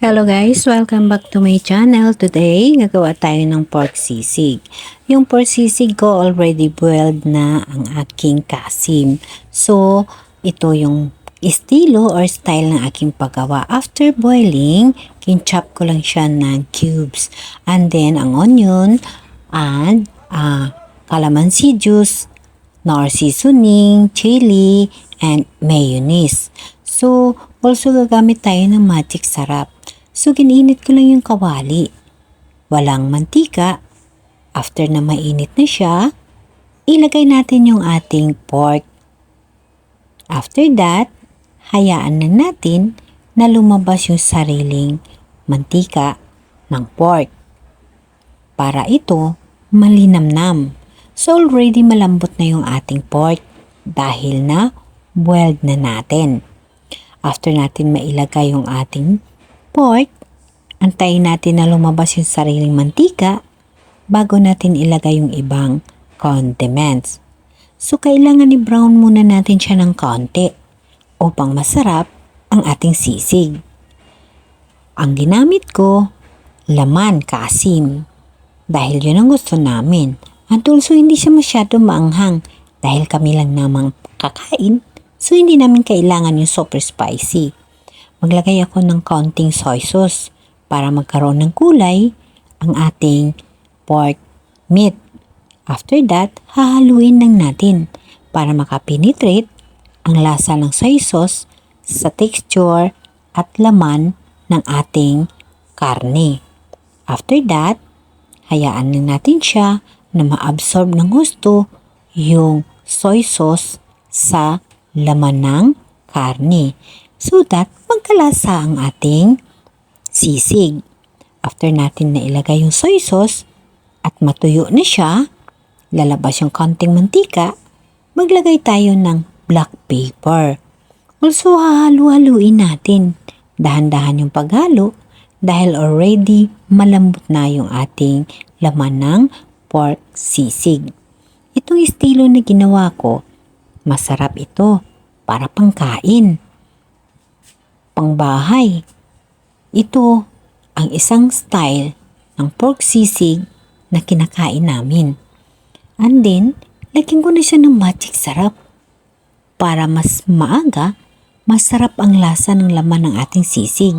Hello guys! Welcome back to my channel. Today, gagawa tayo ng pork sisig. Yung pork sisig ko already boiled na ang aking kasim. So, ito yung estilo or style ng aking paggawa. After boiling, kinchop ko lang siya ng cubes. And then, ang onion and calamansi juice, nor seasoning, chili, and mayonnaise. So, also gagamit tayo ng magic sarap. So, gininit ko lang yung kawali. Walang mantika. After na mainit na siya, ilagay natin yung ating pork. After that, hayaan na natin na lumabas yung sariling mantika ng pork. Para ito, malinamnam. So, already malambot na yung ating pork dahil na boiled na natin. After natin mailagay yung ating pork, antayin natin na lumabas yung sariling mantika bago natin ilagay yung ibang condiments. So, kailangan i-brown muna natin siya ng konti upang masarap ang ating sisig. Ang ginamit ko, laman kaasim, dahil yun ang gusto namin. At also, hindi siya masyado maanghang dahil kami lang namang kakain, so hindi namin kailangan yung super spicy. Maglagay ako ng kaunting soy sauce para magkaroon ng kulay ang ating pork meat. After that, hahaluin lang natin para makapenetrate ang lasa ng soy sauce sa texture at laman ng ating karne. After that, hayaan lang natin siya na ma-absorb ng gusto yung soy sauce sa laman ng karne, so that magkalasa ang ating sisig. After natin na ilagay yung soy sauce at matuyo na siya, lalabas yung konting mantika, maglagay tayo ng black pepper. Also, hahalu-haluin natin. Dahan-dahan yung paghalo dahil already malambot na yung ating laman ng pork sisig. Itong estilo na ginawa ko, masarap ito para pangkain, pangbahay. Ito ang isang style ng pork sisig na kinakain namin. And then, lagyan ko na siya ng magic sarap para mas maaga, masarap ang lasa ng laman ng ating sisig.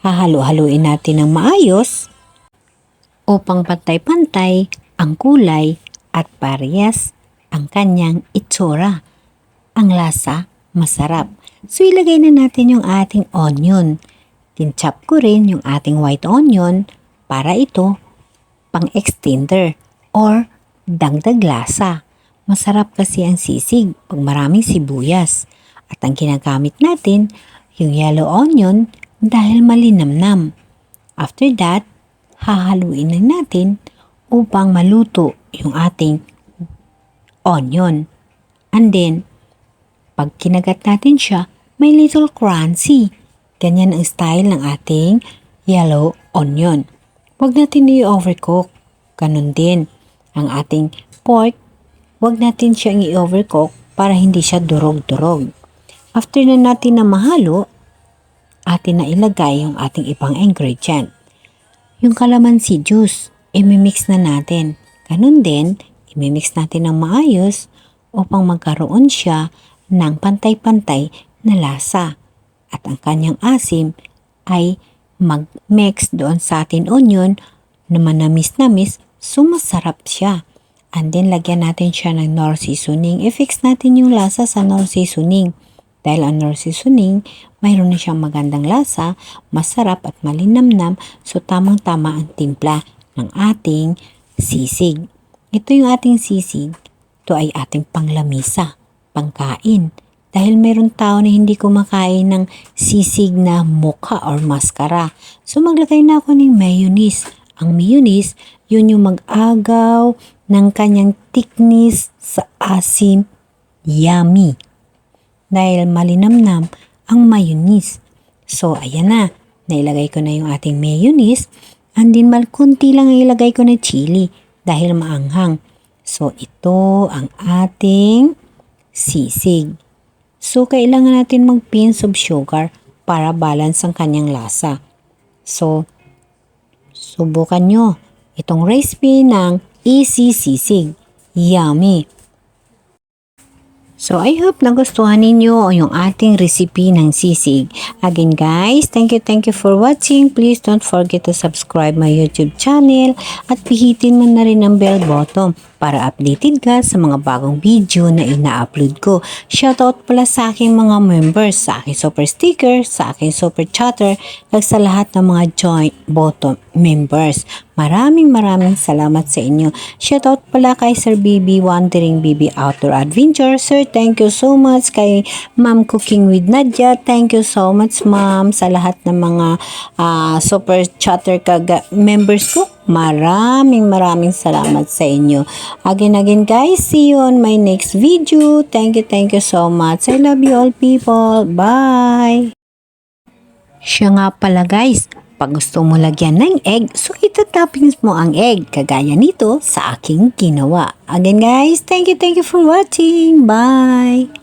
Hahalo-haluin natin ng maayos upang pantay-pantay ang kulay at parehas ang kanyang itsura. Ang lasa, masarap. So, ilagay na natin yung ating onion. Kinchop ko rin yung ating white onion para ito pang-extender or dagdag lasa. Masarap kasi ang sisig pag maraming sibuyas. At ang ginagamit natin, yung yellow onion dahil malinamnam. After that, hahaluin lang natin upang maluto yung ating onion. And then, pag kinagat natin siya, may little crunchy. Ganyan ang style ng ating yellow onion. Huwag natin i-overcook. Ganun din ang ating pork. Huwag natin siyang i-overcook para hindi siya durog-durog. After na natin na mahalo, atin na ilagay yung ating ibang ingredient. Yung calamansi juice, imimix na natin. Ganun din, imimix natin ng maayos upang magkaroon siya ng pantay-pantay na lasa. At ang kanyang asim ay mag-mix doon sa ating onion na manamis-namis, so masarap siya. And then, lagyan natin siya ng nor seasoning. I-fix natin yung lasa sa nor seasoning. Dahil ang nor seasoning, mayroon na siyang magandang lasa, masarap at malinamnam, so tamang-tama ang timpla ng ating sisig. Ito yung ating sisig. Ito ay ating panglamisa, pangkain. Dahil meron tao na hindi kumakain ng sisig na mukha or maskara. So maglagay na ako ng mayonnaise. Ang mayonnaise, yun yung mag-agaw ng kanyang thickness sa asim. Yummy. Dahil malinamnam ang mayonnaise. So ayan na, nailagay ko na yung ating mayonnaise. And then kunti lang ilagay ko na chili dahil maanghang. So ito ang ating sisig. So, kailangan natin mag-pinch of sugar para balance ang kanyang lasa. So, subukan nyo itong recipe ng easy sisig. Yummy! So, I hope nagustuhan ninyo yung ating recipe ng sisig. Again guys, thank you for watching. Please don't forget to subscribe my YouTube channel at pihitin mo na rin ang bell button para updated ka sa mga bagong video na ina-upload ko. Shoutout pala sa aking mga members, sa aking super sticker, sa aking super chatter, at sa lahat ng mga joint button members. Maraming salamat sa inyo. Shoutout pala kay Sir BB Wandering BB Outdoor Adventure. Sir, thank you so much. Kay Ma'am Cooking with Nadia, thank you so much ma'am. Sa lahat ng mga super chatter members ko, maraming salamat sa inyo. Again guys, see you on my next video. Thank you so much. I love you all people. Bye! Siya nga pala guys, pag gusto mo lagyan ng egg, so itatoppings mo ang egg, kagaya nito sa aking ginawa. Again guys, thank you for watching. Bye!